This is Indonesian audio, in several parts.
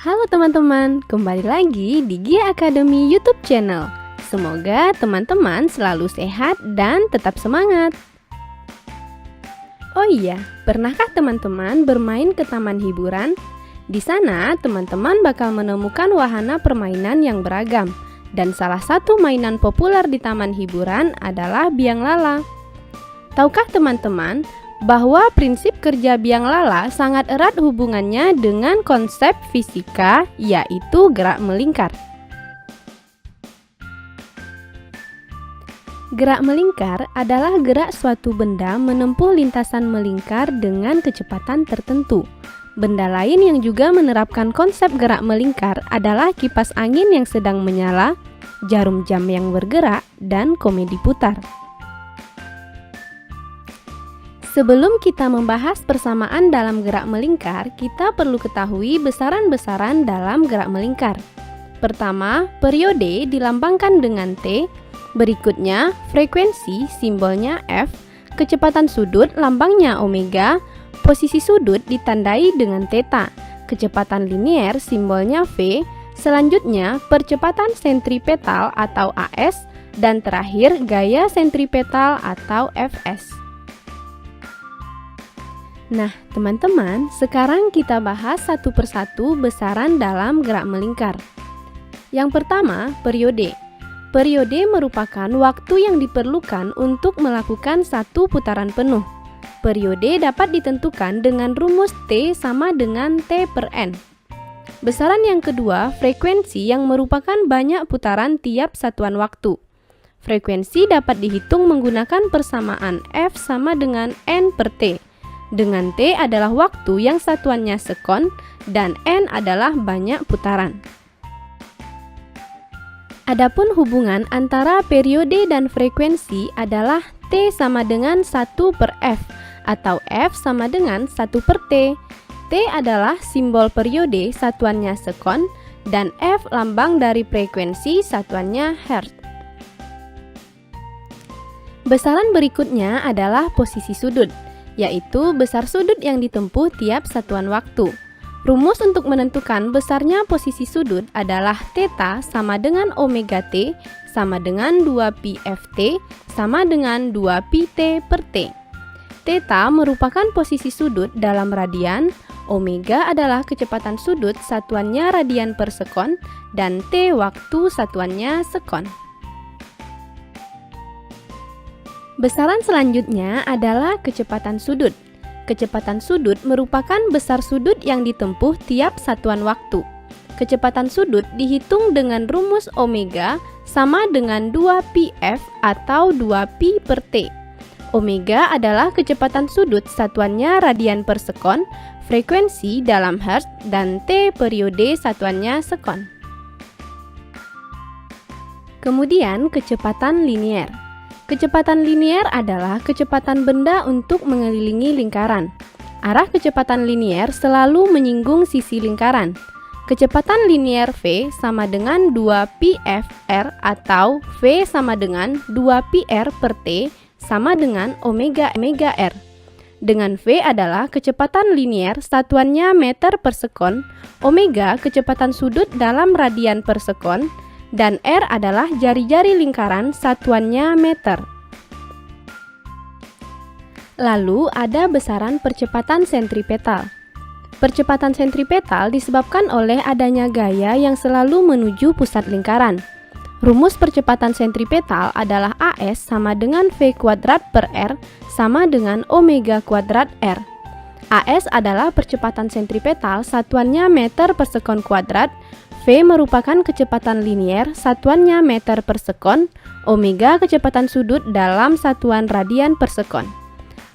Halo teman-teman, kembali lagi di Gia Academy YouTube channel. Semoga teman-teman selalu sehat dan tetap semangat. Oh iya, pernahkah teman-teman bermain ke taman hiburan? Di sana teman-teman bakal menemukan wahana permainan yang beragam. Dan salah satu mainan populer di taman hiburan adalah biang lala. Tahukah teman-teman bahwa prinsip kerja biang lala sangat erat hubungannya dengan konsep fisika, yaitu gerak melingkar. Gerak melingkar adalah gerak suatu benda menempuh lintasan melingkar dengan kecepatan tertentu. Benda lain yang juga menerapkan konsep gerak melingkar adalah kipas angin yang sedang menyala, jarum jam yang bergerak, dan komedi putar. Sebelum kita membahas persamaan dalam gerak melingkar, kita perlu ketahui besaran-besaran dalam gerak melingkar. Pertama, periode dilambangkan dengan T, berikutnya frekuensi simbolnya F, kecepatan sudut lambangnya omega, posisi sudut ditandai dengan theta, kecepatan linier simbolnya V, selanjutnya percepatan sentripetal atau AS, dan terakhir gaya sentripetal atau Fs. Nah, teman-teman, sekarang kita bahas satu persatu besaran dalam gerak melingkar. Yang pertama, periode. Periode merupakan waktu yang diperlukan untuk melakukan satu putaran penuh. Periode dapat ditentukan dengan rumus T sama dengan T per N. Besaran yang kedua, frekuensi yang merupakan banyak putaran tiap satuan waktu. Frekuensi dapat dihitung menggunakan persamaan F sama dengan N per T. Dengan T adalah waktu yang satuannya sekon dan N adalah banyak putaran. Adapun hubungan antara periode dan frekuensi adalah T sama dengan 1 per F atau F sama dengan 1 per T. T adalah simbol periode satuannya sekon dan F lambang dari frekuensi satuannya hertz. Besaran berikutnya adalah posisi sudut, yaitu besar sudut yang ditempuh tiap satuan waktu. Rumus untuk menentukan besarnya posisi sudut adalah theta sama dengan omega T sama dengan 2pi Ft sama dengan 2pi T per T. Theta merupakan posisi sudut dalam radian, omega adalah kecepatan sudut satuannya radian per sekon, dan T waktu satuannya sekon. Besaran selanjutnya adalah kecepatan sudut. Kecepatan sudut merupakan besar sudut yang ditempuh tiap satuan waktu. Kecepatan sudut dihitung dengan rumus omega sama dengan 2pi F atau 2pi per T. Omega adalah kecepatan sudut satuannya radian per sekon, frekuensi dalam hertz, dan T periode satuannya sekon. Kemudian kecepatan linier. Kecepatan linier adalah kecepatan benda untuk mengelilingi lingkaran. Arah kecepatan linier selalu menyinggung sisi lingkaran. Kecepatan linier V sama dengan 2pi Fr atau V sama dengan 2pi R per T sama dengan omega R. Dengan V adalah kecepatan linier satuannya meter per sekon, omega kecepatan sudut dalam radian per sekon, dan R adalah jari-jari lingkaran satuannya meter. Lalu ada besaran percepatan sentripetal. Percepatan sentripetal disebabkan oleh adanya gaya yang selalu menuju pusat lingkaran. Rumus percepatan sentripetal adalah AS sama dengan V kuadrat per R sama dengan omega kuadrat R. AS adalah percepatan sentripetal satuannya meter per sekon kuadrat, V merupakan kecepatan linier satuannya meter per sekon, omega kecepatan sudut dalam satuan radian per sekon.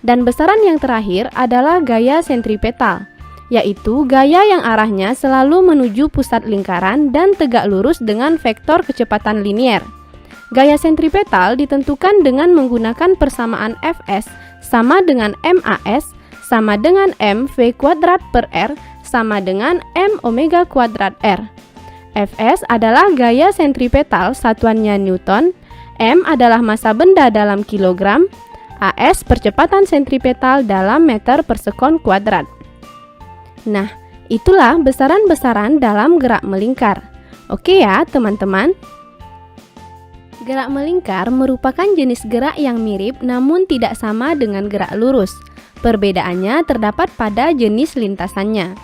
Dan besaran yang terakhir adalah gaya sentripetal, yaitu gaya yang arahnya selalu menuju pusat lingkaran dan tegak lurus dengan vektor kecepatan linier. Gaya sentripetal ditentukan dengan menggunakan persamaan Fs sama dengan MAS sama dengan M V kuadrat per R sama dengan M omega kuadrat R. Fs adalah gaya sentripetal satuannya Newton, M adalah massa benda dalam kilogram, AS percepatan sentripetal dalam meter per sekon kuadrat. Nah, Itulah besaran-besaran dalam gerak melingkar. Oke ya teman-teman. Gerak melingkar merupakan jenis gerak yang mirip namun tidak sama dengan gerak lurus. Perbedaannya terdapat pada jenis lintasannya.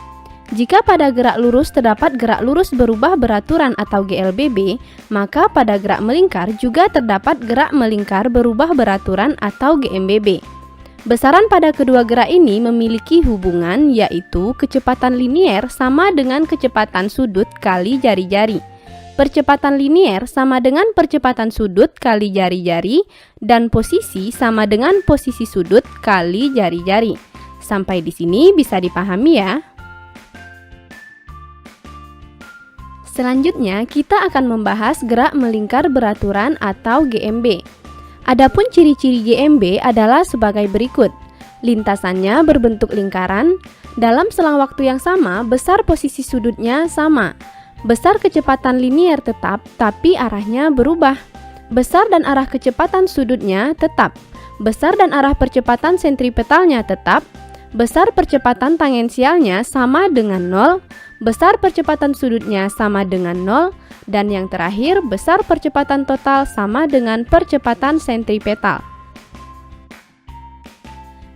Jika pada gerak lurus terdapat gerak lurus berubah beraturan atau GLBB, maka pada gerak melingkar juga terdapat gerak melingkar berubah beraturan atau GMBB. Besaran pada kedua gerak ini memiliki hubungan, yaitu kecepatan linier sama dengan kecepatan sudut kali jari-jari. Percepatan linier sama dengan percepatan sudut kali jari-jari, dan posisi sama dengan posisi sudut kali jari-jari. Sampai di sini bisa dipahami ya. Selanjutnya, kita akan membahas gerak melingkar beraturan atau GMB. Adapun ciri-ciri GMB adalah sebagai berikut. Lintasannya berbentuk lingkaran, dalam selang waktu yang sama, besar posisi sudutnya sama. Besar kecepatan linier tetap, tapi arahnya berubah. Besar dan arah kecepatan sudutnya tetap. Besar dan arah percepatan sentripetalnya tetap. Besar percepatan tangensialnya sama dengan 0. Besar percepatan sudutnya sama dengan 0. Dan yang terakhir, besar percepatan total sama dengan percepatan sentripetal.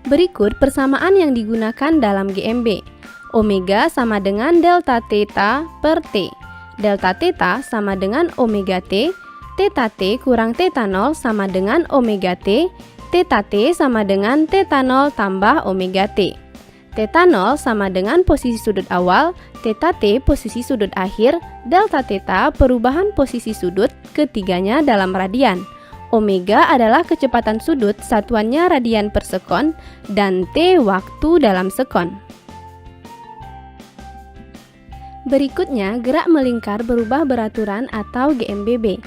Berikut persamaan yang digunakan dalam GMB. Omega sama dengan delta theta per T. Delta theta sama dengan omega T. Theta T kurang theta 0 sama dengan omega T. Theta T sama dengan theta 0 tambah omega T. Theta 0 sama dengan posisi sudut awal, theta T posisi sudut akhir, delta theta perubahan posisi sudut, ketiganya dalam radian. Omega adalah kecepatan sudut, satuannya radian per sekon, dan T waktu dalam sekon. Berikutnya, gerak melingkar berubah beraturan atau GMBB.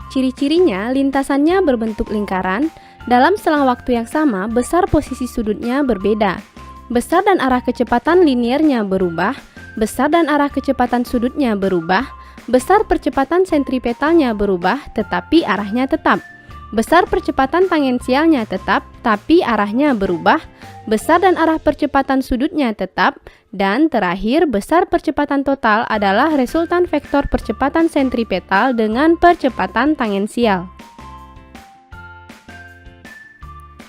Ciri-cirinya, lintasannya berbentuk lingkaran, dalam selang waktu yang sama, besar posisi sudutnya berbeda. Besar dan arah kecepatan liniernya berubah, besar dan arah kecepatan sudutnya berubah, besar percepatan sentripetalnya berubah, tetapi arahnya tetap. Besar percepatan tangensialnya tetap, tapi arahnya berubah. Besar dan arah percepatan sudutnya tetap. Dan terakhir, besar percepatan total adalah resultan vektor percepatan sentripetal dengan percepatan tangensial.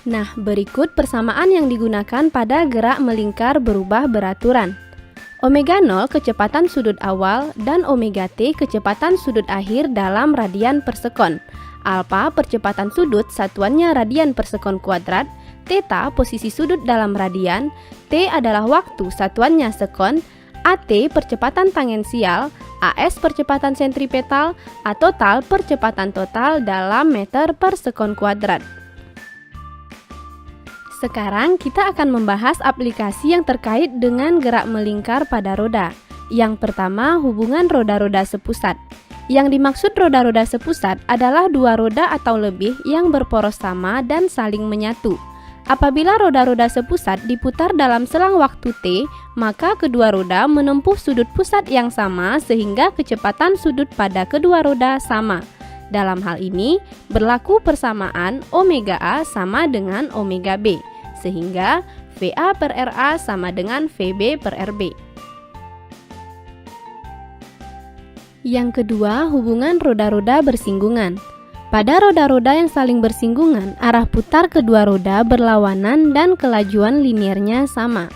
Nah, berikut persamaan yang digunakan pada gerak melingkar berubah beraturan. Omega 0 kecepatan sudut awal dan omega T kecepatan sudut akhir dalam radian per sekon. Alpha percepatan sudut, satuannya radian per sekon kuadrat. Theta posisi sudut dalam radian. T adalah waktu, satuannya sekon. AT percepatan tangensial. AS percepatan sentripetal. A total percepatan total dalam meter per sekon kuadrat. Sekarang kita akan membahas aplikasi yang terkait dengan gerak melingkar pada roda. Yang pertama, hubungan roda-roda sepusat. Yang dimaksud roda-roda sepusat adalah dua roda atau lebih yang berporos sama dan saling menyatu. Apabila roda-roda sepusat diputar dalam selang waktu T, maka kedua roda menempuh sudut pusat yang sama sehingga kecepatan sudut pada kedua roda sama. Dalam hal ini, berlaku persamaan omega A sama dengan omega B, sehingga VA per RA sama dengan VB per RB. Yang kedua, hubungan roda-roda bersinggungan. Pada roda-roda yang saling bersinggungan, arah putar kedua roda berlawanan dan kelajuan liniernya sama.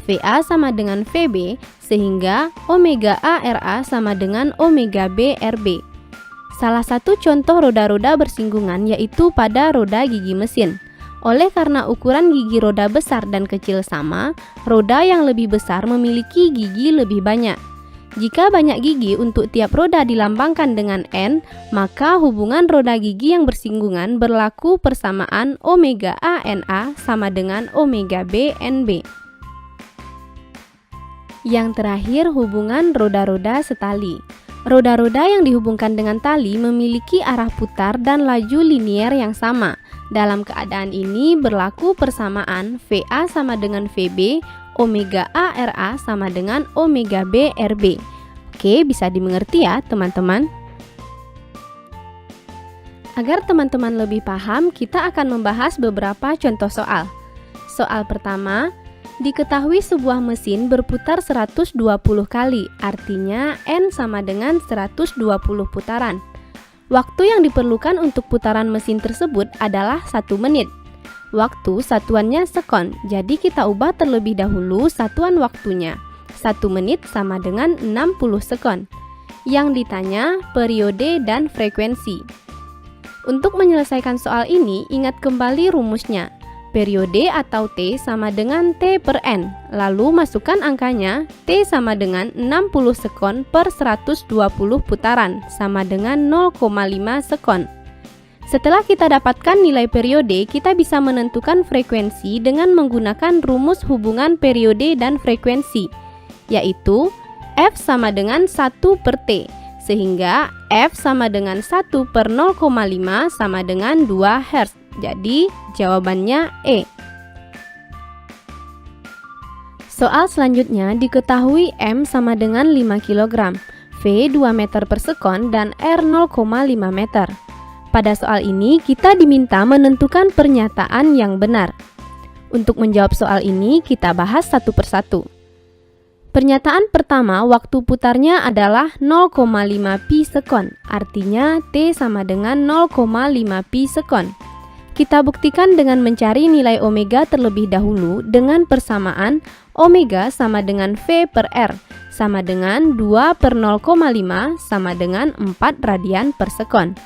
VA sama dengan VB, sehingga omega A RA sama dengan omega B RB. Salah satu contoh roda-roda bersinggungan yaitu pada roda gigi mesin. Oleh karena ukuran gigi roda besar dan kecil sama, roda yang lebih besar memiliki gigi lebih banyak. Jika banyak gigi untuk tiap roda dilambangkan dengan N, maka hubungan roda gigi yang bersinggungan berlaku persamaan omega A NA sama dengan omega B NB. Yang terakhir, hubungan roda-roda setali. Roda-roda yang dihubungkan dengan tali memiliki arah putar dan laju linier yang sama. Dalam keadaan ini berlaku persamaan VA sama dengan VB, omega A RA sama dengan omega B RB. Oke, bisa dimengerti ya teman-teman? Agar teman-teman lebih paham, kita akan membahas beberapa contoh soal. Soal pertama, Diketahui sebuah mesin berputar 120 kali, artinya N sama dengan 120 putaran. Waktu yang diperlukan untuk putaran mesin tersebut adalah 1 menit. Waktu satuannya sekon, jadi kita ubah terlebih dahulu satuan waktunya. 1 menit sama dengan 60 sekon. Yang ditanya periode dan frekuensi. Untuk menyelesaikan soal ini, ingat kembali rumusnya. Periode atau T sama dengan T per N. Lalu masukkan angkanya, T sama dengan 60 sekon per 120 putaran, sama dengan 0,5 sekon. Setelah kita dapatkan nilai periode, kita bisa menentukan frekuensi dengan menggunakan rumus hubungan periode dan frekuensi, yaitu F sama dengan 1 per T, sehingga F sama dengan 1 per 0,5 sama dengan 2 Hz. Jadi jawabannya E. Soal selanjutnya diketahui M sama dengan 5 kg, V 2 meter per sekon, dan R 0,5 meter. Pada soal ini kita diminta menentukan pernyataan yang benar. Untuk menjawab soal ini kita bahas satu persatu. Pernyataan pertama, waktu putarnya adalah 0,5 pi sekon, artinya T sama dengan 0,5 pi sekon. Kita buktikan dengan mencari nilai omega terlebih dahulu dengan persamaan omega sama dengan V per R, sama dengan 2 per 0,5 sama dengan 4 radian per sekon.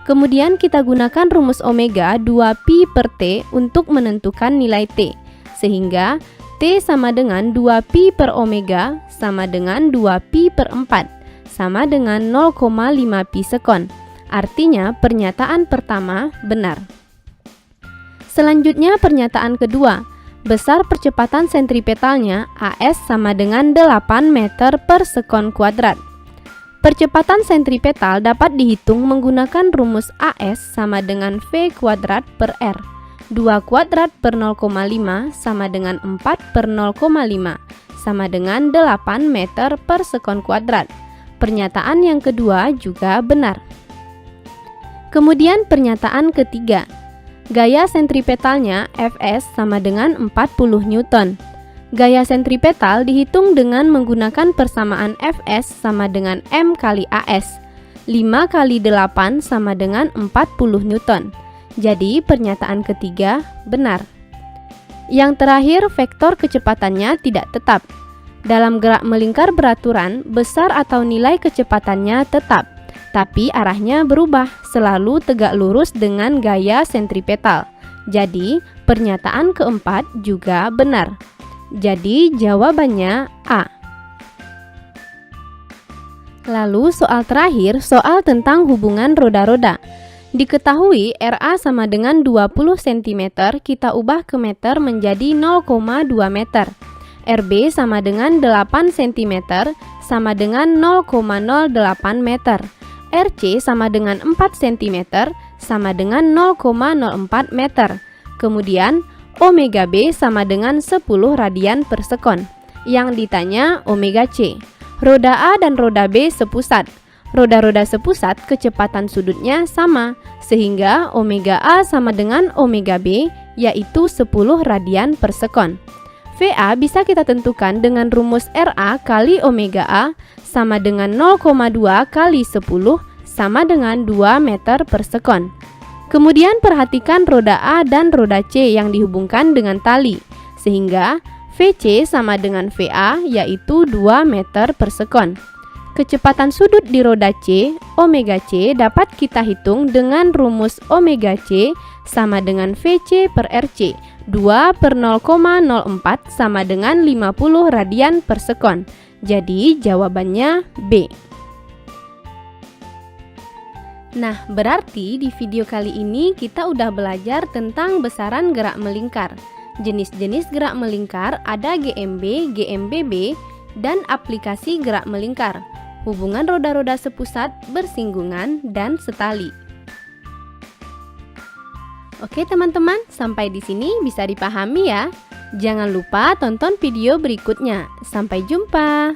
Kemudian kita gunakan rumus omega 2 pi per T untuk menentukan nilai T, sehingga T sama dengan 2 pi per omega sama dengan 2 pi per 4 sama dengan 0,5 pi sekon. Artinya pernyataan pertama benar. Selanjutnya pernyataan kedua. Besar percepatan sentripetalnya AS sama dengan 8 meter per sekon kuadrat. Percepatan sentripetal dapat dihitung menggunakan rumus AS sama dengan V kuadrat per R. 2 kuadrat per 0,5 sama dengan 4 per 0,5 sama dengan 8 meter per sekon kuadrat. Pernyataan yang kedua juga benar. Kemudian pernyataan ketiga. Gaya sentripetalnya Fs sama dengan 40 Newton. Gaya sentripetal dihitung dengan menggunakan persamaan Fs sama dengan M kali As. 5 kali 8 sama dengan 40 Newton. Jadi pernyataan ketiga benar. Yang terakhir, vektor kecepatannya tidak tetap. Dalam gerak melingkar beraturan, besar atau nilai kecepatannya tetap, tapi arahnya berubah, selalu tegak lurus dengan gaya sentripetal. Jadi pernyataan keempat juga benar. Jadi jawabannya A. Lalu soal terakhir, soal tentang hubungan roda-roda. Diketahui RA sama dengan 20 cm, kita ubah ke meter menjadi 0,2 meter. RB sama dengan 8 cm, sama dengan 0,08 meter. RC sama dengan 4 cm, sama dengan 0,04 meter. Kemudian, omega B sama dengan 10 radian per sekon. Yang ditanya omega C. Roda A dan roda B sepusat. Roda-roda sepusat kecepatan sudutnya sama, sehingga omega A sama dengan omega B, yaitu 10 radian per sekon. VA bisa kita tentukan dengan rumus RA kali omega A sama dengan 0,2 kali 10 sama dengan 2 meter per sekon. Kemudian perhatikan roda A dan roda C yang dihubungkan dengan tali, sehingga VC sama dengan VA, yaitu 2 meter per sekon. Kecepatan sudut di roda C, omega C, dapat kita hitung dengan rumus omega C sama dengan VC per RC. 2 per 0,04 sama dengan 50 radian per sekon. Jadi jawabannya B. Nah, berarti di video kali ini kita udah belajar tentang besaran gerak melingkar. Jenis-jenis gerak melingkar ada GMB, GMBB, dan aplikasi gerak melingkar. Hubungan roda-roda sepusat, bersinggungan, dan setali. Oke teman-teman, sampai di sini bisa dipahami ya. Jangan lupa tonton video berikutnya. Sampai jumpa.